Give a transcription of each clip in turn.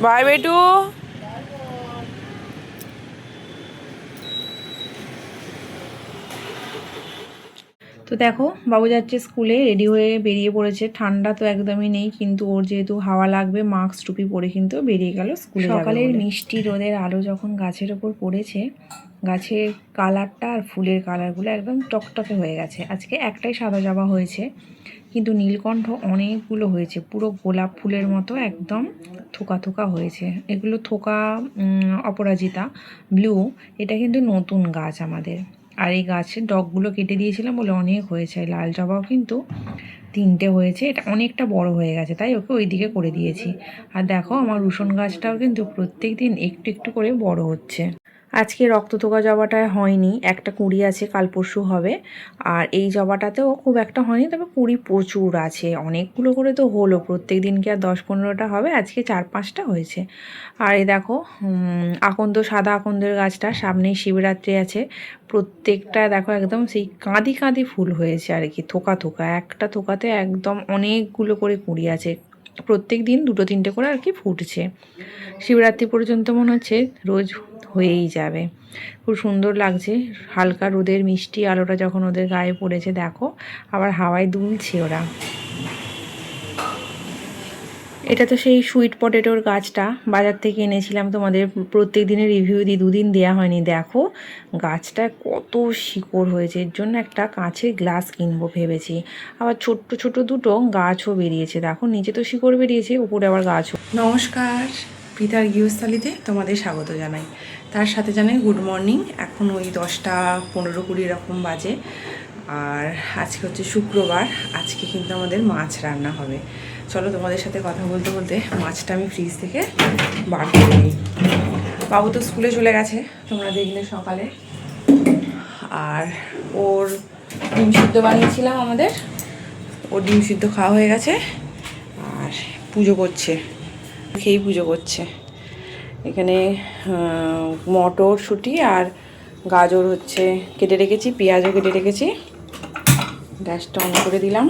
By বেটু। তো দেখো বাবু যাচ্ছে স্কুলে, রেডি হয়ে বেরিয়ে পড়েছে। ঠান্ডা তো একদমই নেই, কিন্তু ওর যেহেতু হাওয়া লাগবে মাস্ক টুপি পরে কিন্তু বেরিয়ে গেল স্কুলে। সকালের মিষ্টি রোদের আলো যখন গাছের ওপর পড়েছে, গাছের কালারটা আর ফুলের কালারগুলো একদম টকটকে হয়ে গেছে। আজকে একটাই সাদা জবা হয়েছে, কিন্তু নীলকণ্ঠ অনেকগুলো হয়েছে, পুরো গোলাপ ফুলের মতো একদম থোকা থোকা হয়েছে। এগুলো থোকা অপরাজিতা ব্লু। এটা কিন্তু নতুন গাছ আমাদের। আর এই গাছের ডগগুলো কেটে দিয়েছিলাম বলে অনেক হয়েছে। লাল জবাও কিন্তু 3টে হয়েছে, এটা অনেকটা বড় হয়ে গেছে, তাই ওকে ওই দিকে করে দিয়েছি। আর দেখো আমার রসুন গাছটাও কিন্তু প্রত্যেক দিন একটু একটু করে বড় হচ্ছে। আজকে রক্তথোকা জবাটায় হয়নি, একটা কুঁড়ি আছে, কাল পরশু হবে। আর এই জবাটাতেও খুব একটা হয়নি, তবে কুঁড়ি প্রচুর আছে, অনেকগুলো করে তো হলো। প্রত্যেক দিনকে আর 10-15টা হবে, আজকে 4-5টা হয়েছে। আর এই দেখো আকন্দ, সাদা আকন্দের গাছটা, সামনেই শিবরাত্রি আছে। প্রত্যেকটা দেখো একদম সেই কাঁদি কাঁদি ফুল হয়েছে আর কি, থোকা থোকা। একটা থোকাতে একদম অনেকগুলো করে কুঁড়ি আছে, প্রত্যেক দিন 2-3টে করে আর কি ফুটছে। শিবরাত্রি পর্যন্ত মনে হচ্ছে রোজ হয়েই যাবে। খুব সুন্দর লাগছে হালকা রোদের মিষ্টি আলোটা যখন ওদের গায়ে পড়েছে। দেখো আবার হাওয়ায় দুলছে ওরা। এটা তো সেই সুইট পটেটোর গাছটা বাজার থেকে এনেছিলাম, তোমাদের প্রত্যেক দিনের রিভিউ দিই, 2 দিন দেওয়া হয়নি। দেখো গাছটা কত শিকড় হয়েছে, এর জন্য একটা কাঁচের গ্লাস কিনবো ভেবেছি। আবার ছোট্ট ছোট দুটো গাছও বেরিয়েছে, দেখো নিচে তো শিকড় বেরিয়েছে, উপরে আবার গাছও। নমস্কার, পিতার গৃহস্থালিতে তোমাদের স্বাগত জানাই, তার সাথে জানাই গুড মর্নিং। এখন ওই 10টা 15-20 এরকম বাজে। আর আজকে হচ্ছে শুক্রবার, আজকে কিন্তু আমাদের মাছ রান্না হবে। চলো তোমাদের সাথে কথা বলতে বলতে মাছটা আমি ফ্রিজ থেকে বার করে নিই। বাবু তো স্কুলে চলে গেছে, তোমরা দেখলে সকালে। আর ওর ডিম সিদ্ধ বানিয়েছিলাম আমাদের, ওর ডিম সিদ্ধ খাওয়া হয়ে গেছে। আর পুজো করছে, খেয়েই পুজো করছে। এখানে মটরশুঁটি আর গাজর হচ্ছে কেটে রেখেছি, পেঁয়াজও কেটে রেখেছি। গ্যাসটা অন করে দিলাম,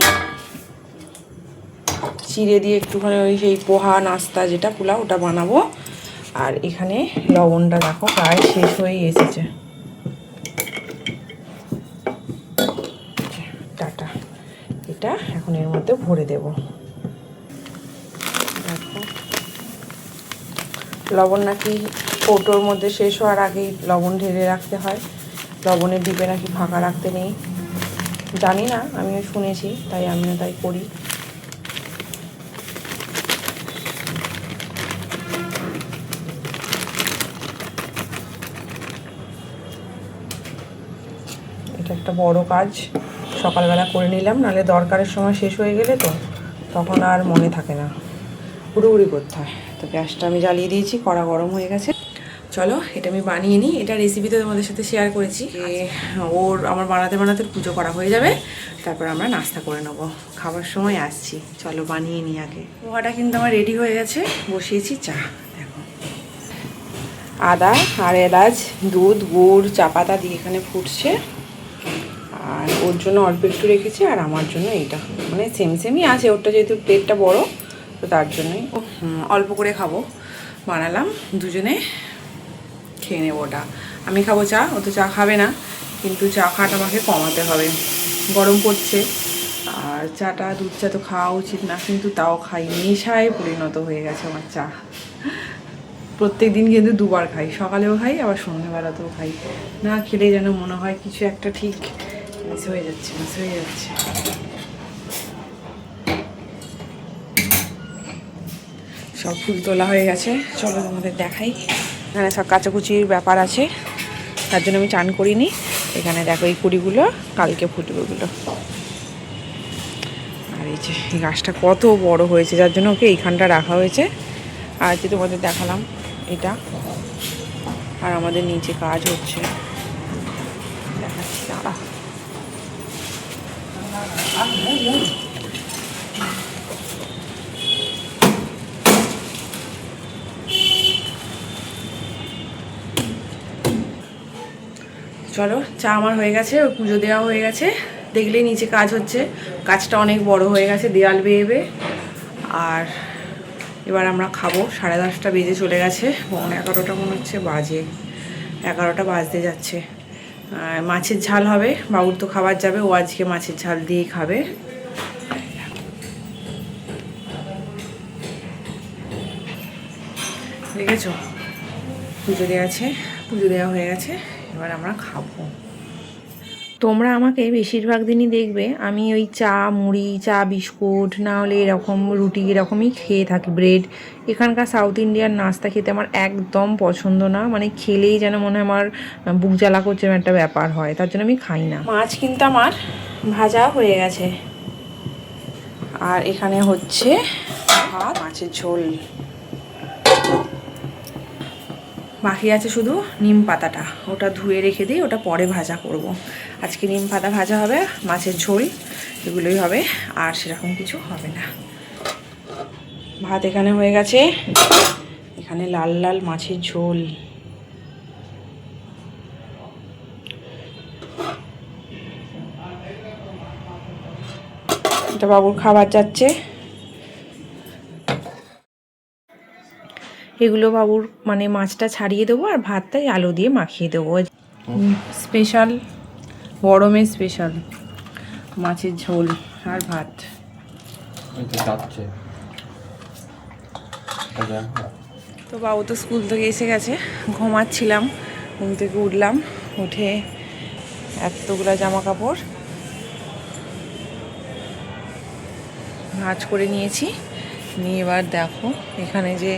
চিড়ে দিয়ে একটুখানি ওই সেই পোহা নাস্তা যেটা পোলাও ওটা বানাবো। আর এখানে লবণটা দেখো প্রায় শেষ হয়ে এসেছে। টাটা, এটা এখন এর মধ্যে ভরে দেব। দেখো লবণ নাকি কৌটোর মধ্যে শেষ হওয়ার আগেই লবণ ঢেলে রাখতে হয়, লবণের ডিপে নাকি ফাঁকা রাখতে নেই। জানি না, আমিও শুনেছি, তাই আমিও তাই করি। এটা একটা বড় কাজ, সকালবেলা করে নিলাম, নাহলে দরকারের সময় শেষ হয়ে গেলে তো তখন আর মনে থাকে না, হুড়ুহুড়ি করতে হয়। তো গ্যাসটা আমি জ্বালিয়ে দিয়েছি, কড়া গরম হয়ে গেছে। চলো এটা আমি বানিয়ে নিই। এটা রেসিপি তো তোমাদের সাথে শেয়ার করেছি, ওর আমার বানাতে বানাতে পুজো করা হয়ে যাবে, তারপর আমরা নাস্তা করে নেবো, খাবার সময় আসছি। চলো বানিয়ে নিই আগে। পোহাটা কিন্তু আমার রেডি হয়ে গেছে, বসিয়েছি চা। দেখো আদা আর এলাচ, দুধ, গুড়, চা পাতা দিয়ে এখানে ফুটছে। আর ওর জন্য অল্প একটু রেখেছি, আর আমার জন্য এইটা, মানে সেমই আছে, ওরটা যেহেতু প্লেটটা বড় তো তার জন্যই অল্প করে খাবো বানালাম, দুজনে খেয়ে নেবো। ওটা আমি খাবো চা, ও তো চা খাবে না, কিন্তু চা খাওয়াটা আমাকে কমাতে হবে, গরম পড়ছে। আর চাটা, দুধ চা তো খাওয়া উচিত না, কিন্তু তাও খাই, নেশায় পরিণত হয়ে গেছে আমার চা। প্রত্যেক দিন কিন্তু 2বার খাই, সকালেও খাই আবার সন্ধ্যাবেলাতেও খাই। না খেলে যেন মনে হয় কিছু একটা ঠিক মিস হয়ে যাচ্ছে। সব ফুল তোলা হয়ে গেছে, চলো তোমাদের দেখাই। এখানে সব কাচাকুচির ব্যাপার আছে, তার জন্য আমি চান করিনি। এখানে দেখো এই কুড়িগুলো কালকে ফুটবে ওগুলো। আর এই যে এই গাছটা কত বড় হয়েছে, যার জন্য ওকে এইখানটা রাখা হয়েছে। আর যে তোমাদের দেখালাম এটা, আর আমাদের নিচে কাজ হচ্ছে, দেখাচ্ছি দাঁড়া। চলো চা আমার হয়ে গেছে, পুজো দেওয়া হয়ে গেছে, দেখলেই নিচে কাজ হচ্ছে। কাজটা অনেক বড় হয়ে গেছে, দেয়াল বেয়ে। আর এবার আমরা খাবো। 10:30 বেজে চলে গেছে, 11টা মনে হচ্ছে বাজে, 11টা বাজতে যাচ্ছে। মাছের ঝাল হবে, বাবুর তো খাবার যাবে, ও আজকে মাছের ঝাল দিয়েই খাবে। দেখেছো, পুজো দেওয়া আছে, পুজো দেওয়া হয়ে গেছে, এবার আমরা খাবো। তোমরা আমাকে বেশিরভাগ দিনই দেখবে আমি ওই চা মুড়ি, চা বিস্কুট, না হলে এরকম রুটি এরকমই খেয়ে থাকি, ব্রেড। এখানকার সাউথ ইন্ডিয়ান নাস্তা খেতে আমার একদম পছন্দ না, মানে খেলেই যেন মনে হয় আমার বুক জ্বালা করছে একটা ব্যাপার হয়, তার জন্য আমি খাই না। মাছ কিন্তু আমার ভাজা হয়ে গেছে, আর এখানে হচ্ছে ভাত, মাছের ঝোল। বাকি আছে শুধু নিম পাতাটা, ওটা ধুয়ে রেখে দিই, ওটা পরে ভাজা করব। আজকে নিম পাতা ভাজা হবে, মাছের ঝোল এগুলোই হবে, আর সেরকম কিছু হবে না। ভাত এখানে হয়ে গেছে, এখানে লাল লাল মাছের ঝোল। এটা বাবুর খাবার যাচ্ছে। এগুলো বাবুর মানে মাছটা ছাড়িয়ে দেবো, আর ভাতটাই আলু দিয়ে মাখিয়ে দেবো। স্পেশাল গরমের স্পেশাল মাছের ঝোল আর ভাত। তো বাবু তো স্কুল থেকে এসে গেছে, ঘুমাচ্ছিলাম, ঘুম থেকে উঠলাম, উঠে এতগুলা জামা কাপড় ভাঁজ করে নিয়েছি। নিয়ে এবার দেখো এখানে যে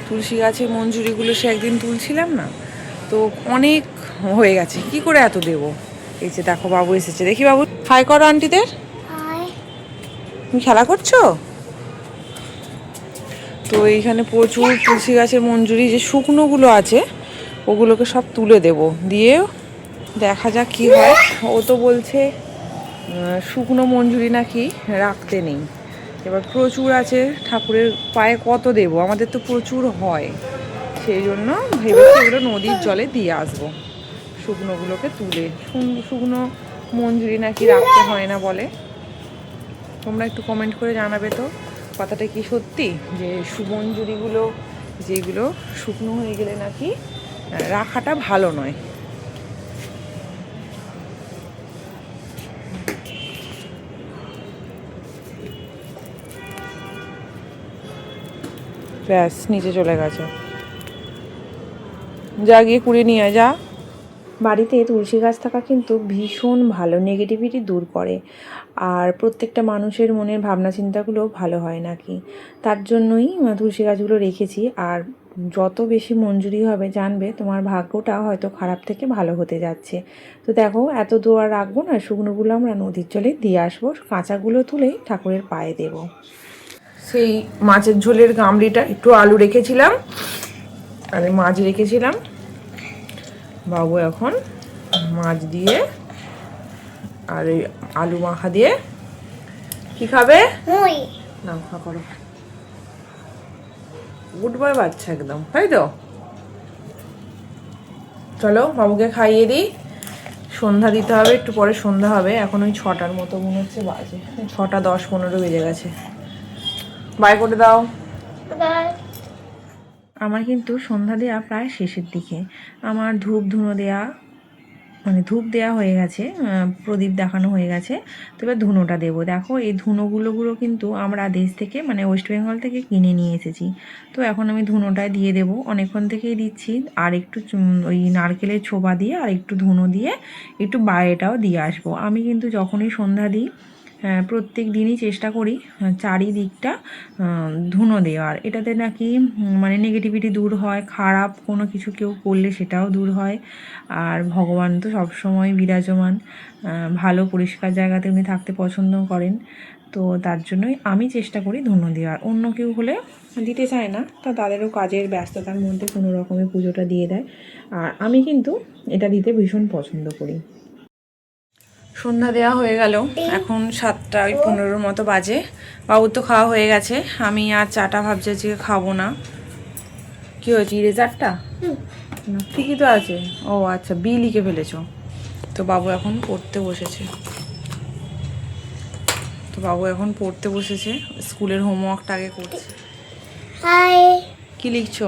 তুলসী গাছের মঞ্জুরিগুলো সে একদিন তুলছিলাম না, তো অনেক হয়ে গেছে, কি করে এত দেবো। এই যে দেখো বাবু এসেছে, দেখি বাবু হাই করো আন্টিদের। তুমি খেলা করছো? তো এইখানে প্রচুর তুলসী গাছের মঞ্জুরি যে শুকনোগুলো আছে ওগুলোকে সব তুলে দেব, দিয়ে দেখা যাক কি হয়। ও তো বলছে শুকনো মঞ্জুরি নাকি রাখতে নেই, এবার প্রচুর আছে, ঠাকুরের পায়ে কত দেব, আমাদের তো প্রচুর হয়, সেই জন্য ভেবেছি এগুলো নদীর জলে দিয়ে আসবো। শুকনোগুলোকে তুলে, শুকনো মঞ্জুরি নাকি রাখতে হয় না বলে। তোমরা একটু কমেন্ট করে জানাবে তো কথাটা কি সত্যি, যে সুমঞ্জুরিগুলো যেগুলো শুকনো হয়ে গেলে নাকি রাখাটা ভালো নয়। ব্যাস নিচে চলে গেছে, যা গিয়ে কুড়িয়ে নিয়ে যা। বাড়িতে তুলসী গাছ থাকা কিন্তু ভীষণ ভালো, নেগেটিভিটি দূর করে, আর প্রত্যেকটা মানুষের মনের ভাবনা চিন্তাগুলো ভালো হয় নাকি, তার জন্যই তুলসী গাছগুলো রেখেছি। আর যত বেশি মঞ্জুরি হবে জানবে তোমার ভাগ্যটা হয়তো খারাপ থেকে ভালো হতে যাচ্ছে। তো দেখো এত দোয়ার রাখবো না, শুকনোগুলো আমরা নদীর জলে দিয়ে আসবো, কাঁচাগুলো তুলেই ঠাকুরের পায়ে দেব। সেই মাছের ঝোলের গামলিটা একটু আলু রেখেছিলাম, আর মাছ রেখেছিলাম। বাবু এখন মাছ দিয়ে আর এই আলু মাখা দিয়ে কি খাবে? না খা করো, গুড বয় বাচ্চা একদম, তাই তো। চলো বাবুকে খাইয়ে দিই, সন্ধ্যা দিতে হবে, একটু পরে সন্ধ্যা হবে, এখন ওই 6টার মতো মনে হচ্ছে বাজে, 6টা 10-15 বেজে গেছে। বাই করে দাও। আমার কিন্তু সন্ধ্যা দেওয়া প্রায় শেষের দিকে, আমার ধূপ ধুনো দেওয়া মানে ধূপ দেওয়া হয়ে গেছে, প্রদীপ দেখানো হয়ে গেছে। তো এবার ধুনোটা দেবো। দেখো এই ধুনোগুলো কিন্তু আমরা দেশ থেকে মানে ওয়েস্ট বেঙ্গল থেকে কিনে নিয়ে এসেছি। তো এখন আমি ধুনোটায় দিয়ে দেবো, অনেকক্ষণ থেকেই দিচ্ছি। আর একটু ওই নারকেলের ছোবা দিয়ে আর একটু ধুনো দিয়ে একটু বাইরেটাও দিয়ে আসবো। আমি কিন্তু যখনই সন্ধ্যা দিই প্রত্যেক দিনই চেষ্টা করি চারিদিকটা ধুনো দেওয়ার, এটাতে নাকি মানে নেগেটিভিটি দূর হয়, খারাপ কোনো কিছু কেউ করলে সেটাও দূর হয়। আর ভগবান তো সবসময় বিরাজমান, ভালো পরিষ্কার জায়গাতে উনি থাকতে পছন্দ করেন, তো তার জন্যই আমি চেষ্টা করি ধুনো দেওয়ার। অন্য কেউ হলে দিতে চায় না, তা তাদেরও কাজের ব্যস্ততার মধ্যে কোনো রকমের পুজোটা দিয়ে দেয়, আর আমি কিন্তু এটা দিতে ভীষণ পছন্দ করি। সন্ধ্যা দেওয়া হয়ে গেল, এখন 7:15 মতো বাজে। বাবুর তো খাওয়া হয়ে গেছে, আমি আর চাটা ভাবছি আজকে খাবো না। কি হয়েছে, ইরেজারটা ঠিকই তো আছে। ও আচ্ছা, বি লিখে ফেলেছ। তো বাবু এখন পড়তে বসেছে, স্কুলের হোমওয়ার্কটা আগে করছে। হাই কি লিখছো?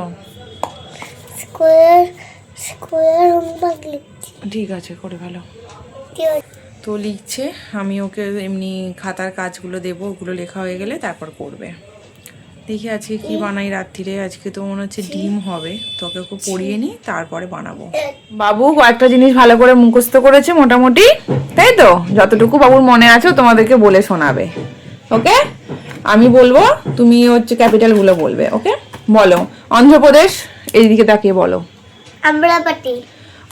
স্কুলের হোমওয়ার্ক লিখছি। ঠিক আছে, করে ভালো। ঠিক আছে। তো লিখছে, আমি ওকে এমনি খাতার কাজগুলো দেবো, ওগুলো লেখা হয়ে গেলে তারপর করবে। দেখি আজকে কি বানাই রাত্রিরে। আজকে তো মনে হচ্ছে ডিম হবে, তোকে ওকে পড়িয়ে নিই তারপরে বানাবো। বাবু কয়েকটা জিনিস ভালো করে মুখস্থ করেছে মোটামুটি, তাই তো? যতটুকু বাবুর মনে আছে তোমাদেরকে বলে শোনাবে, ওকে? আমি বলবো, তুমি হচ্ছে ক্যাপিটালগুলো বলবে, ওকে? বলো। অন্ধ্রপ্রদেশ, এইদিকে তাকিয়ে বলো। আম্রাপাটি।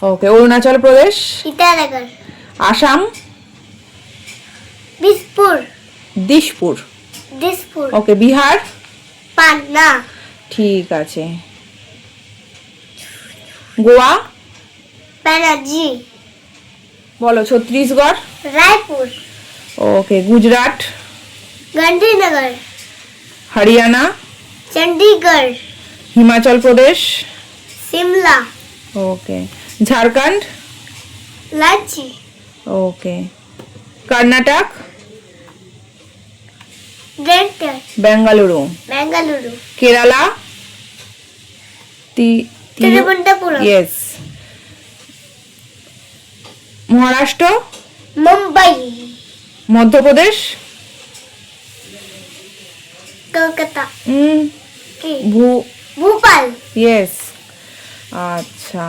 ওকে। অরুণাচল প্রদেশ। ইটানগর। আসাম। দিসপুর। দিশপুর। দিসপুর। ওকে। বিহার। পাটনা। ঠিক আছে। গোয়া। প্যানাজি। বলো। ছত্তিশগড়। রায়পুর। ওকে। গুজরাট। গান্ধীনগর। হরিয়ানা। চণ্ডীগড়। হিমাচল প্রদেশ। সিমলা। ওকে। ঝাড়খণ্ড। রাঁচি। ওকে। কর্ণাটক। ডেন্টাল। বেঙ্গালুরু। বেঙ্গালুরু। কেরালা। তিরুবনন্তপুরম। ইয়েস। মহারাষ্ট্র। মুম্বাই। মধ্যপ্রদেশ। কলকাতা। কি? ভোপাল। ইয়েস। আচ্ছা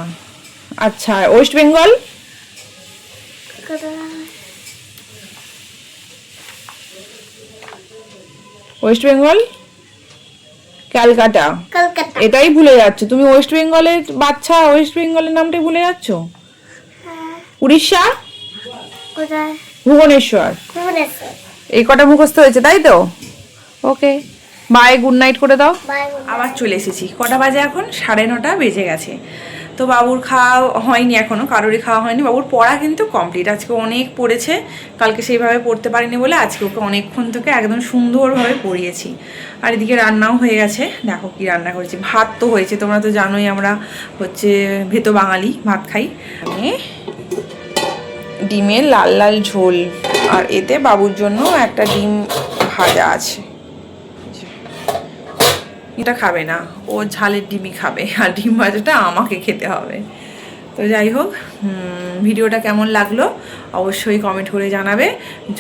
আচ্ছা। ওয়েস্ট বেঙ্গল। ওয়েস্ট বেঙ্গল। ক্যালকাটা। কলকাতা। এটাই ভুলে যাচ্ছ তুমি। ওয়েস্ট বেঙ্গলের বাচ্চা, ওয়েস্ট বেঙ্গলের নামটাই ভুলে যাচ্ছ। উড়িষ্যা। কোথায়? ভুবনেশ্বর। ভুবনেশ্বর। এই কটা মুখস্থ হয়েছে, তাই তো? ওকে, বাই, গুড নাইট করে দাও। বাই। আবার চলে এসেছি। কটা বাজে এখন? 9:30 বেজে গেছে। তো বাবুর খাওয়া হয়নি এখনও, কারোরই খাওয়া হয়নি। বাবুর পড়া কিন্তু কমপ্লিট। আজকে অনেক পড়েছে, কালকে সেইভাবে পড়তে পারিনি বলে আজকে ওকে অনেকক্ষণ থেকে একদম সুন্দরভাবে পড়িয়েছি। আর এদিকে রান্নাও হয়ে গেছে। দেখো কি রান্না করেছি। ভাত তো হয়েছে, তোমরা তো জানোই আমরা হচ্ছে ভেতো বাঙালি, ভাত খাই। আমি ডিমের লাল লাল ঝোল, আর এতে বাবুর জন্য একটা ডিম ভাজা আছে। এটা খাবে না, ও ঝালের ডিমই খাবে, আর ডিম ভাজাটা আমাকে খেতে হবে। তো যাই হোক, ভিডিওটা কেমন লাগলো অবশ্যই কমেন্ট করে জানাবে।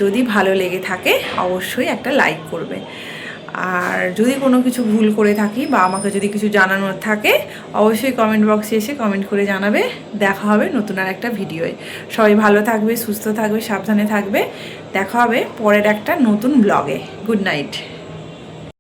যদি ভালো লেগে থাকে অবশ্যই একটা লাইক করবে। আর যদি কোনো কিছু ভুল করে থাকি বা আমাকে যদি কিছু জানানোর থাকে অবশ্যই কমেন্ট বক্সে এসে কমেন্ট করে জানাবে। দেখা হবে নতুন আর একটা ভিডিওয়। সবাই ভালো থাকবে, সুস্থ থাকবে, সাবধানে থাকবে। দেখা হবে পরের একটা নতুন ব্লগে। Good night.